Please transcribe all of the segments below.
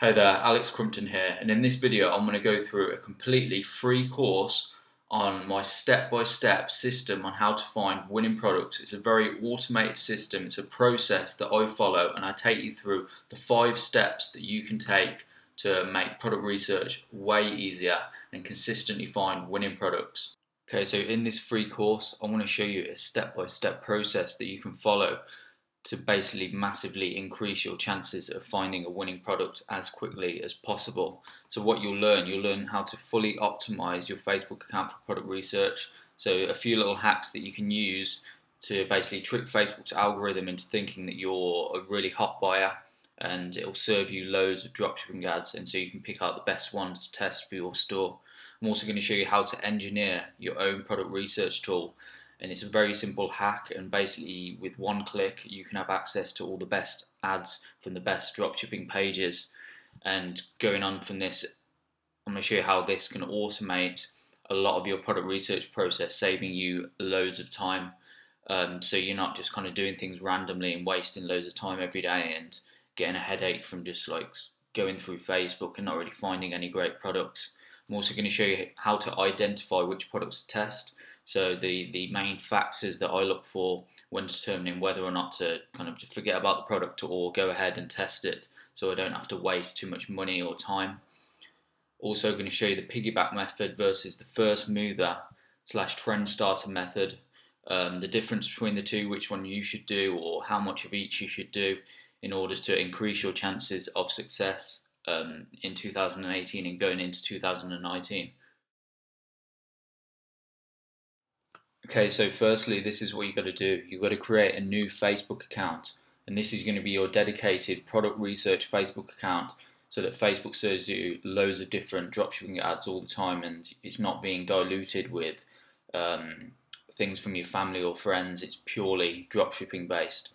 Hey there, Alex Crumpton here, and in this video I'm going to go through a completely free course on my step-by-step system on how to find winning products. It's a very automated system, it's a process that I follow, and I take you through the 5 steps that you can take to make product research way easier and consistently find winning products. Okay, so in this free course I want to show you a step-by-step process that you can follow to basically massively increase your chances of finding a winning product as quickly as possible. So what you'll learn how to fully optimize your Facebook account for product research. So a few little hacks that you can use to basically trick Facebook's algorithm into thinking that you're a really hot buyer, and it'll serve you loads of dropshipping ads, and so you can pick out the best ones to test for your store. I'm also going to show you how to engineer your own product research tool. And it's a very simple hack, and basically with one click you can have access to all the best ads from the best dropshipping pages. And going on from this, I'm going to show you how this can automate a lot of your product research process, saving you loads of time. So you're not just kind of doing things randomly and wasting loads of time every day and getting a headache from just like going through Facebook and not really finding any great products. I'm also going to show you how to identify which products to test. So the main factors that I look for when determining whether or not to kind of forget about the product or go ahead and test it, so I don't have to waste too much money or time. Also going to show you the piggyback method versus the first mover / trend starter method, the difference between the two, which one you should do or how much of each you should do in order to increase your chances of success in 2018 and going into 2019. Okay, so firstly, this is what you've got to do. You've got to create a new Facebook account, and this is going to be your dedicated product research Facebook account, so that Facebook serves you loads of different dropshipping ads all the time, and it's not being diluted with things from your family or friends. It's purely dropshipping based.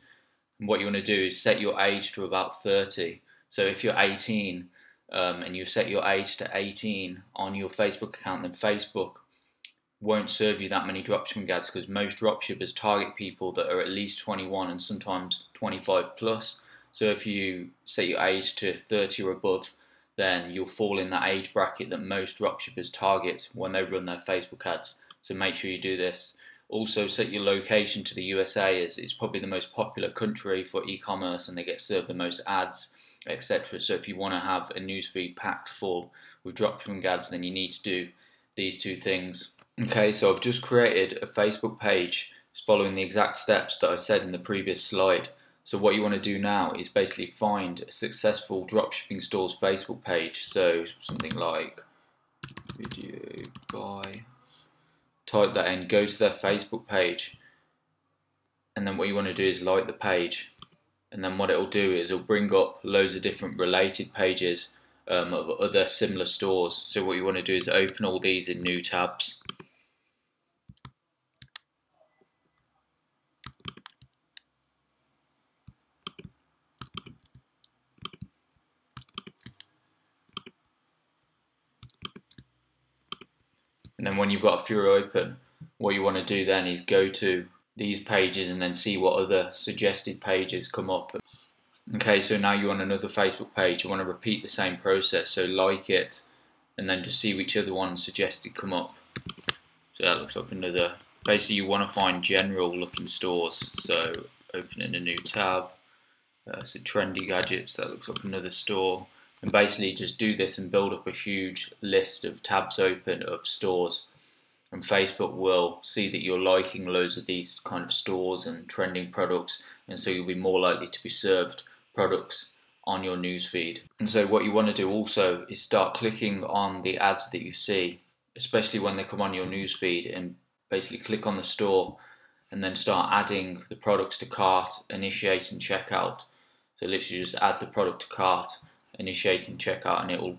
And what you want to do is set your age to about 30. So if you're 18 and you set your age to 18 on your Facebook account, then Facebook won't serve you that many dropshipping ads, because most dropshippers target people that are at least 21 and sometimes 25 plus. So if you set your age to 30 or above, then you'll fall in that age bracket that most dropshippers target when they run their Facebook ads. So make sure you do this. Also set your location to the USA, as it's probably the most popular country for e-commerce and they get served the most ads, etc. So if you want to have a newsfeed packed full with dropshipping ads, then you need to do these 2 things. Okay, so I've just created a Facebook page following the exact steps that I said in the previous slide. So what you want to do now is basically find a successful dropshipping store's Facebook page. So something like video buy. Type that in, go to their Facebook page, and then what you want to do is like the page. And then what it'll do is it'll bring up loads of different related pages of other similar stores. So what you want to do is open all these in new tabs. And then when you've got a few open, what you want to do then is go to these pages and then see what other suggested pages come up. Okay, so now you're on another Facebook page. You want to repeat the same process, so like it and then just see which other ones suggested come up. So that looks like another, basically you want to find general looking stores, so opening a new tab, so trendy gadgets, that looks like another store. And basically just do this and build up a huge list of tabs open of stores, and Facebook will see that you're liking loads of these kind of stores and trending products, and so you'll be more likely to be served products on your newsfeed. And so what you want to do also is start clicking on the ads that you see, especially when they come on your newsfeed, and basically click on the store and then start adding the products to cart, initiate and checkout. So literally just add the product to cart, initiate and checkout, and it will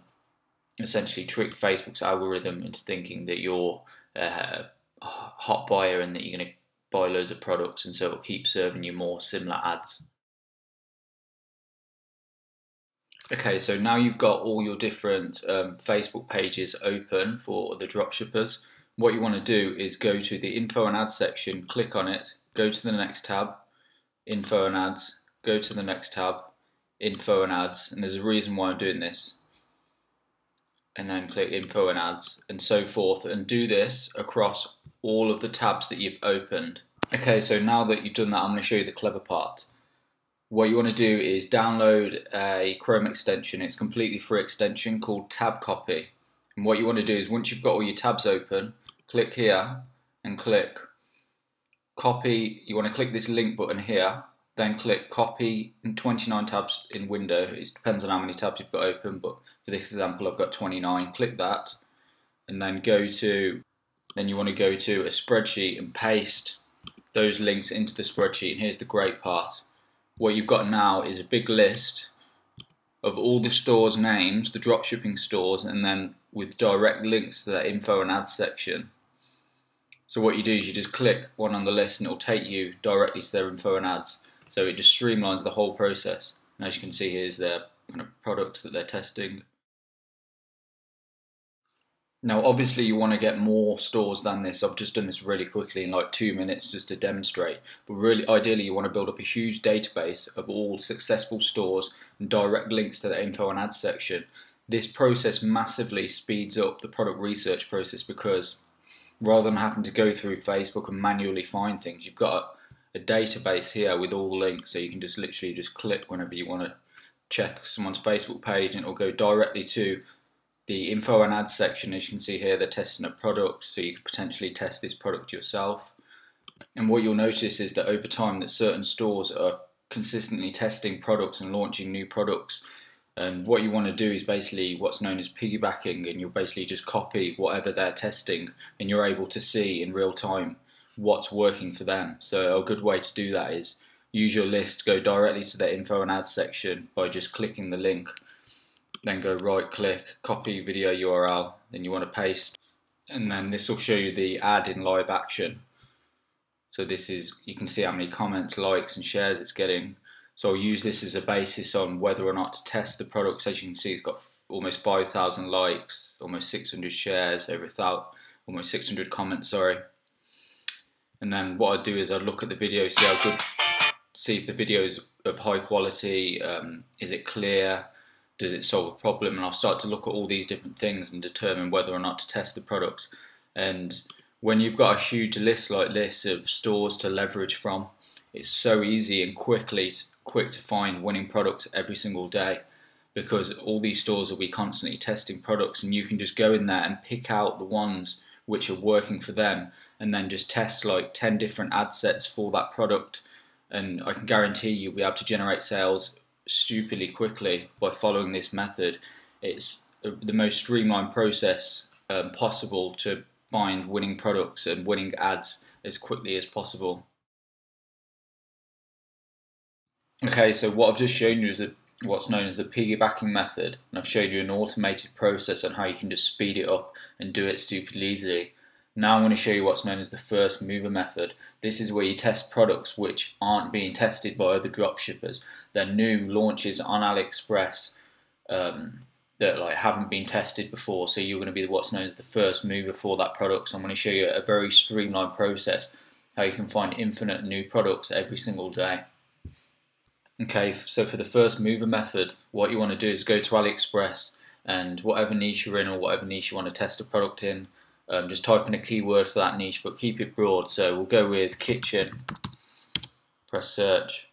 essentially trick Facebook's algorithm into thinking that you're a hot buyer and that you're going to buy loads of products, and so it will keep serving you more similar ads. Okay, so now you've got all your different Facebook pages open for the dropshippers. What you want to do is go to the info and ads section, click on it, go to the next tab, info and ads, go to the next tab, info and ads, and there's a reason why I'm doing this, and then click info and ads and so forth, and do this across all of the tabs that you've opened. Okay, so now that you've done that, I'm going to show you the clever part. What you want to do is download a Chrome extension. It's a completely free extension called Tab Copy. And what you want to do is, once you've got all your tabs open, click here and click copy. You want to click this link button here, then click copy in 29 tabs in window. It depends on how many tabs you've got open, but for this example I've got 29. Click that and then you want to go to a spreadsheet and paste those links into the spreadsheet. And here's the great part. What you've got now is a big list of all the stores' names, the dropshipping stores, and then with direct links to that info and ads section. So what you do is you just click one on the list and it'll take you directly to their info and ads. So it just streamlines the whole process. And as you can see, here's their kind of products that they're testing. Now obviously you want to get more stores than this. I've just done this really quickly in like 2 minutes just to demonstrate. But really ideally you want to build up a huge database of all successful stores and direct links to the info and ads section. This process massively speeds up the product research process, because rather than having to go through Facebook and manually find things, you've got a database here with all the links, so you can just literally just click whenever you want to check someone's Facebook page and it'll go directly to the info and ads section. As you can see here, they're testing a product, so you could potentially test this product yourself. And what you'll notice is that over time that certain stores are consistently testing products and launching new products. And what you want to do is basically what's known as piggybacking, and you'll basically just copy whatever they're testing and you're able to see in real time what's working for them. So a good way to do that is use your list, go directly to the info and ads section by just clicking the link. Then go right click, copy video URL, then you want to paste, and then this will show you the ad in live action. So this is, you can see how many comments, likes and shares it's getting. So I'll use this as a basis on whether or not to test the products. As you can see, it's got almost 5,000 likes, almost 600 shares, almost 600 comments, sorry. And then what I do is I look at the video, see if the video is of high quality, is it clear, does it solve a problem, and I'll start to look at all these different things and determine whether or not to test the product. And when you've got a huge list like this of stores to leverage from, it's so easy and quick to find winning products every single day, because all these stores will be constantly testing products, and you can just go in there and pick out the ones which are working for them and then just test like 10 different ad sets for that product, and I can guarantee you'll be able to generate sales stupidly quickly by following this method. It's the most streamlined process possible to find winning products and winning ads as quickly as possible. Okay, so what I've just shown you is what's known as the piggybacking method, and I've showed you an automated process on how you can just speed it up and do it stupidly easily. Now I'm going to show you what's known as the first mover method. This is where you test products which aren't being tested by other dropshippers. They're new launches on AliExpress that like haven't been tested before. So you're going to be what's known as the first mover for that product. So I'm going to show you a very streamlined process how you can find infinite new products every single day. Okay, so for the first mover method, what you want to do is go to AliExpress, and whatever niche you're in or whatever niche you want to test a product in, just type in a keyword for that niche, but keep it broad. So we'll go with kitchen, press search,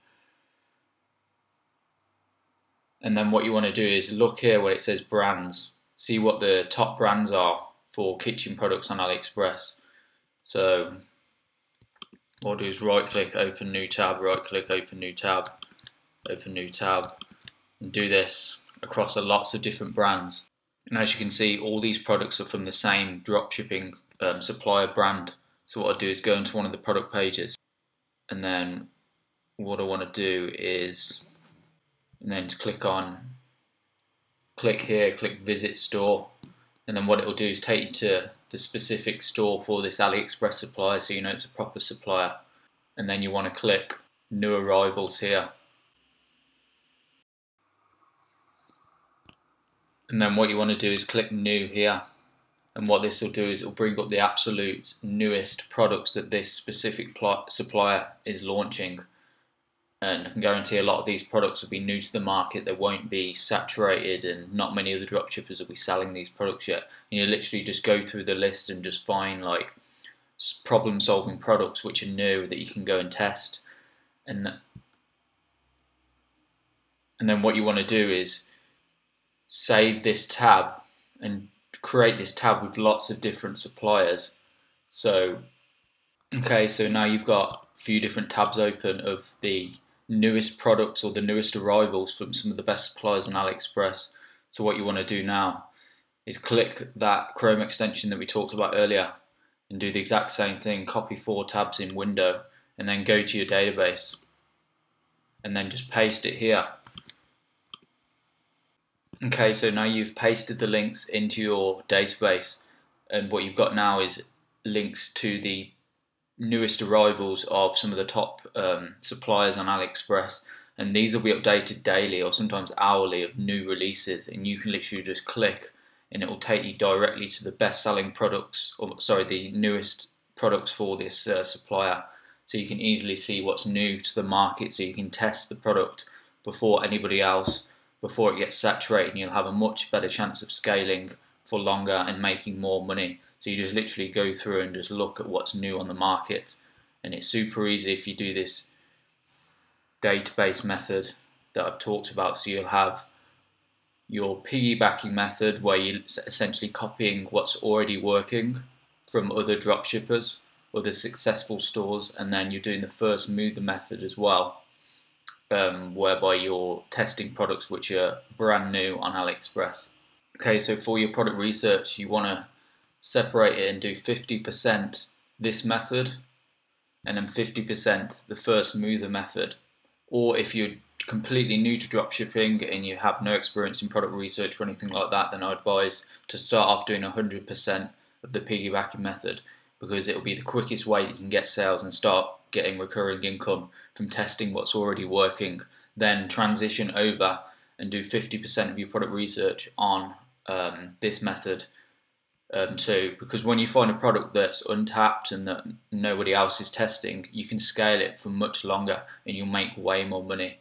and then what you want to do is look here where it says brands, see what the top brands are for kitchen products on AliExpress. So what I'll do is right click, open new tab, right click, open new tab, open new tab, and do this across lots of different brands. And as you can see, all these products are from the same dropshipping supplier brand. So what I do is go into one of the product pages, and then what I want to do is, and then just click here, click visit store, and then what it will do is take you to the specific store for this AliExpress supplier, so you know it's a proper supplier. And then you want to click new arrivals here. And then what you want to do is click new here, and what this will do is it will bring up the absolute newest products that this specific supplier is launching. And I can guarantee a lot of these products will be new to the market. They won't be saturated, and not many other dropshippers will be selling these products yet. And you literally just go through the list and just find like problem-solving products which are new that you can go and test. And then what you want to do is save this tab and create this tab with lots of different suppliers. So now you've got a few different tabs open of the newest products or the newest arrivals from some of the best suppliers on AliExpress. So what you want to do now is click that Chrome extension that we talked about earlier and do the exact same thing. Copy 4 tabs in window and then go to your database and then just paste it here. Okay, so now you've pasted the links into your database, and what you've got now is links to the newest arrivals of some of the top suppliers on AliExpress, and these will be updated daily or sometimes hourly of new releases, and you can literally just click and it will take you directly to the best selling products, or sorry, the newest products for this supplier, so you can easily see what's new to the market, so you can test the product before anybody else, before it gets saturated, and you'll have a much better chance of scaling for longer and making more money. So you just literally go through and just look at what's new on the market, and it's super easy if you do this database method that I've talked about. So you'll have your piggybacking method where you're essentially copying what's already working from other dropshippers, other successful stores, and then you're doing the first mover method as well, whereby you're testing products which are brand new on AliExpress. Okay, so for your product research, you want to separate it and do 50% this method and then 50% the first mover method. Or if you're completely new to dropshipping and you have no experience in product research or anything like that, then I advise to start off doing 100% of the piggybacking method, because it will be the quickest way that you can get sales and start getting recurring income from testing what's already working. Then transition over and do 50% of your product research on this method. Because when you find a product that's untapped and that nobody else is testing, you can scale it for much longer and you'll make way more money.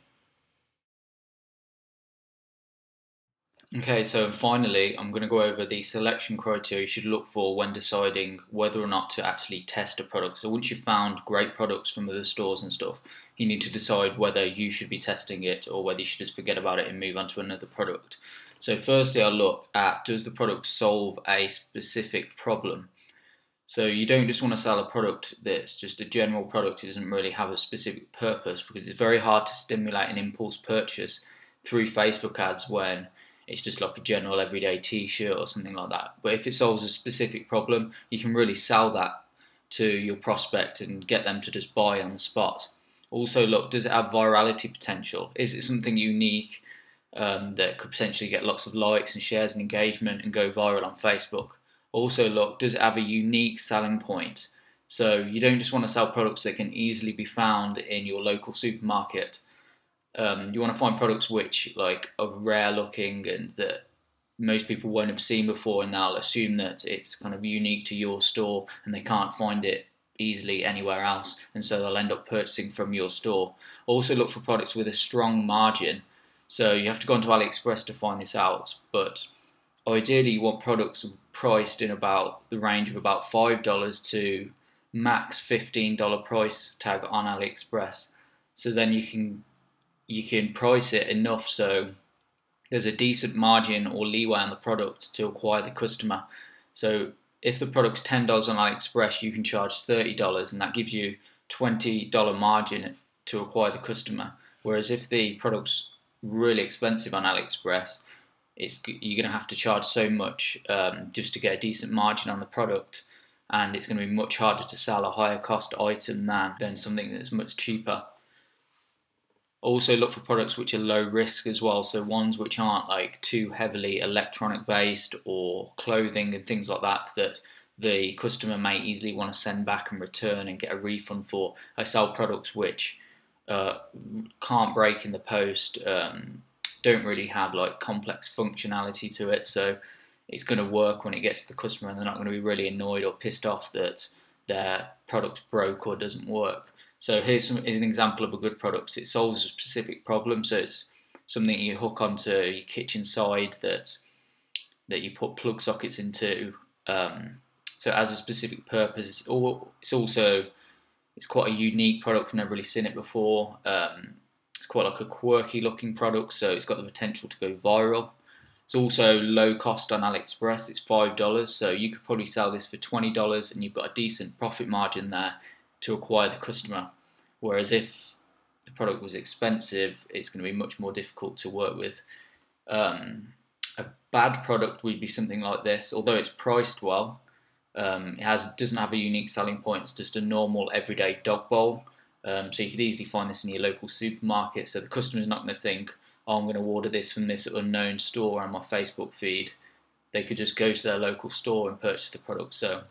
Okay, so finally, I'm going to go over the selection criteria you should look for when deciding whether or not to actually test a product. So once you've found great products from other stores and stuff, you need to decide whether you should be testing it or whether you should just forget about it and move on to another product. So firstly, I'll look at, does the product solve a specific problem? So you don't just want to sell a product that's just a general product. It doesn't really have a specific purpose, because it's very hard to stimulate an impulse purchase through Facebook ads when it's just like a general everyday t-shirt or something like that. But if it solves a specific problem, you can really sell that to your prospect and get them to just buy on the spot. Also look, does it have virality potential? Is it something unique that could potentially get lots of likes and shares and engagement and go viral on Facebook? Also look, does it have a unique selling point? So you don't just want to sell products that can easily be found in your local supermarket. You want to find products which like are rare looking and that most people won't have seen before, and they'll assume that it's kind of unique to your store and they can't find it easily anywhere else, and so they'll end up purchasing from your store. Also look for products with a strong margin. So you have to go onto AliExpress to find this out, but ideally you want products priced in about the range of about $5 to max $15 price tag on AliExpress. So then you can price it enough so there's a decent margin or leeway on the product to acquire the customer. So if the product's $10 on AliExpress, you can charge $30, and that gives you $20 margin to acquire the customer. Whereas if the product's really expensive on AliExpress, you're going to have to charge so much just to get a decent margin on the product, and it's going to be much harder to sell a higher cost item than something that's much cheaper. Also look for products which are low risk as well, so ones which aren't like too heavily electronic based or clothing and things like that that the customer may easily want to send back and return and get a refund for. I sell products which can't break in the post, don't really have like complex functionality to it, so it's going to work when it gets to the customer and they're not going to be really annoyed or pissed off that their product broke or doesn't work. So here's an example of a good product. It solves a specific problem. So it's something you hook onto your kitchen side that you put plug sockets into. So it has a specific purpose. It's quite a unique product. I've never really seen it before. It's quite like a quirky looking product, so it's got the potential to go viral. It's also low cost on AliExpress. It's $5, so you could probably sell this for $20, and you've got a decent profit margin there to acquire the customer. Whereas if the product was expensive, it's going to be much more difficult to work with. A bad product would be something like this. Although it's priced well, it doesn't have a unique selling point. It's just a normal everyday dog bowl. So you could easily find this in your local supermarket. So the customer's not going to think, oh, I'm going to order this from this unknown store on my Facebook feed. They could just go to their local store and purchase the product. So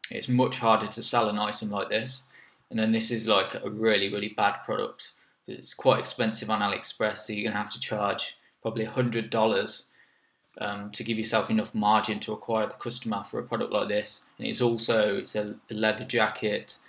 it's much harder to sell an item like this. And then this is like a really, really bad product. It's quite expensive on AliExpress, so you're going to have to charge probably $100 to give yourself enough margin to acquire the customer for a product like this. And it's a leather jacket.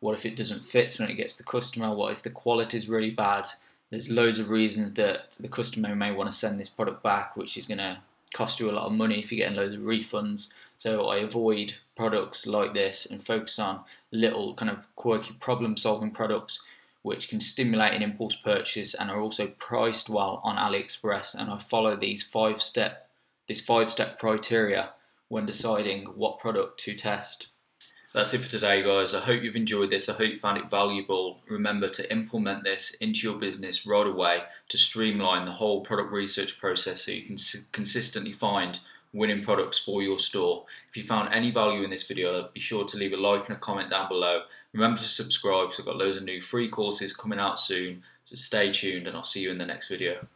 What if it doesn't fit when it gets the customer? What if the quality is really bad? There's loads of reasons that the customer may want to send this product back, which is going to cost you a lot of money if you're getting loads of refunds. So I avoid products like this and focus on little kind of quirky problem-solving products which can stimulate an impulse purchase and are also priced well on AliExpress. And I follow this five-step criteria when deciding what product to test. That's it for today, guys. I hope you've enjoyed this. I hope you found it valuable. Remember to implement this into your business right away to streamline the whole product research process so you can consistently find winning products for your store. If you found any value in this video, be sure to leave a like and a comment down below. Remember to subscribe because I've got loads of new free courses coming out soon. So stay tuned and I'll see you in the next video.